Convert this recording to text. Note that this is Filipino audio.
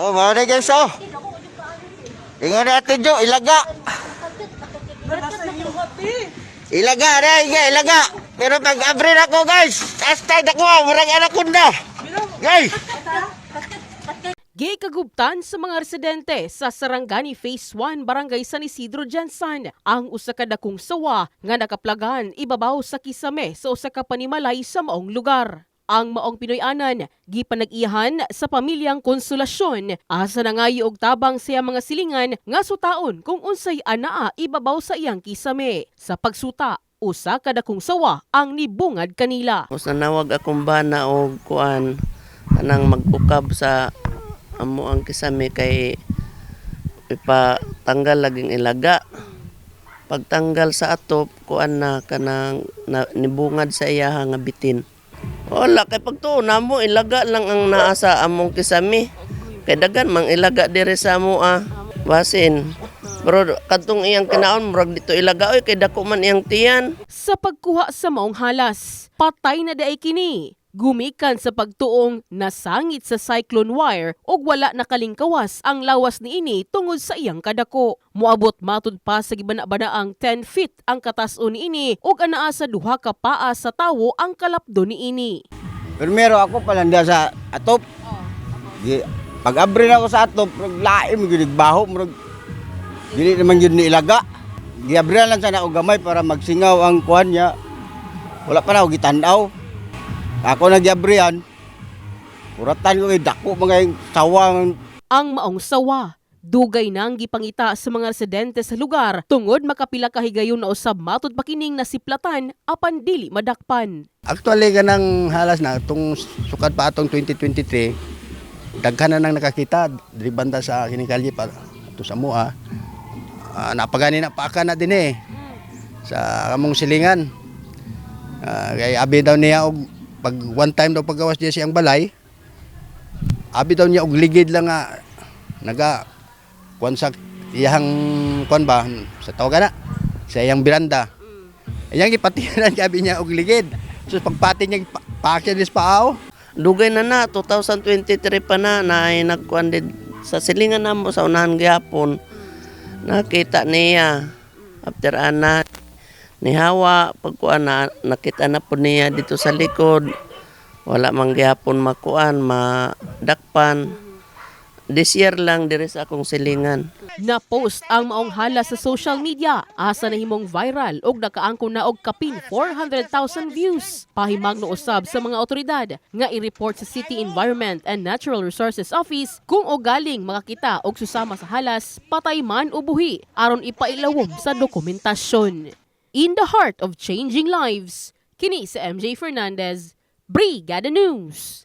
Oh, mga na guys, oh. Ingon natin, Jo, ilaga. Ilaga, ilaga. Pero pag-abrin ako, guys. Hashtag ako, marang anaconda. Guys. Gikagubtan sa mga residente sa Sarangani Phase 1 Barangay San Isidro Jansan ang usa ka dakong sawa nga nakaplagan ibabaw sa kisame sa usa ka panimalay sa maong lugar. Ang maong Pinoy-anan gipanag-iyahan sa pamilyang Konsolasyon asa nangayo og tabang siya mga silingan nga sutaon kung unsay anaa ibabaw sa iyang kisame. Sa pagsuta, usa ka dakong sawa ang nibungad kanila. Tapos nanawag akong bana og kuan kanang magukab sa amo ang kisame kay ipatanggal laging ilaga. Pagtanggal sa atop kuan na kanang nibungad sa iya nga bitin. Wala kay pagtuon namo ilaga lang ang naa sa among kisame. Kay dagan mang ilaga diri sa amo basin. Pero kadtong iyang kinaon murag dito ilaga oy kay dako man iyang tiyan. Sa pagkuha sa maong halas, patay na daay kini. Gumikan sa pagtuong nasangit sa cyclone wire ug wala nakalingkawas ang lawas niini tungod sa iyang kadako. Moabot matud pa sa gibana-banaang 10 feet ang katas-on niini ug anaa sa duha ka paa sa tawo ang kalapdo niini. Primero ako palanda sa atop. Pag-abrin ako sa atop, laim gyud baho, murag dili naman yun ni ilaga. Giabrihan lang sana og gamay para magsingaw ang kuan niya. Wala pa na og gitan-aw. Ako nagyabrihan. Kuratan ko kay dako mga sawang. Ang maong sawa dugay nang gipangita sa mga residente sa lugar tungod makapila ka higayon na usab matud pa kining nasiplatan apan dili madakpan. Actually ganang halas na itong sukad pa atong 2023 daghan na nang nakakita diri banda sa kining kalye pa ato sa mua. Napagani na paaka na din sa among silingan. Kay abi daw niya og pag one time daw paggawas diya siyang balay. Abi daw niya og ligid lang nga naga kuan sa iyang kuan ba sa tawagan na sa iyang beranda. Iyang ipatiran gabi niya og ligid. So pagpati niya paakya dis paaw. Dugay na 2023 pa na ay nagkuan din sa silingan namo sa unahan gyapon. Nakita niya after ana ni Hawa pagkuan na nakita na po niya dito sa likod. Wala man gyapon makuan madakpan. This year lang diri sa akong silingan. Na-post ang maong hala sa social media asa nahimong viral ug nakaangkon na og kapin 400,000 views. Pahimang no usab sa mga otoridad nga i-report sa City Environment and Natural Resources Office kung o galing makakita og susama sa halas, patay man o buhi aron ipailawom sa dokumentasyon. In the heart of changing lives, kini sa MJ Fernandez, Brigada News.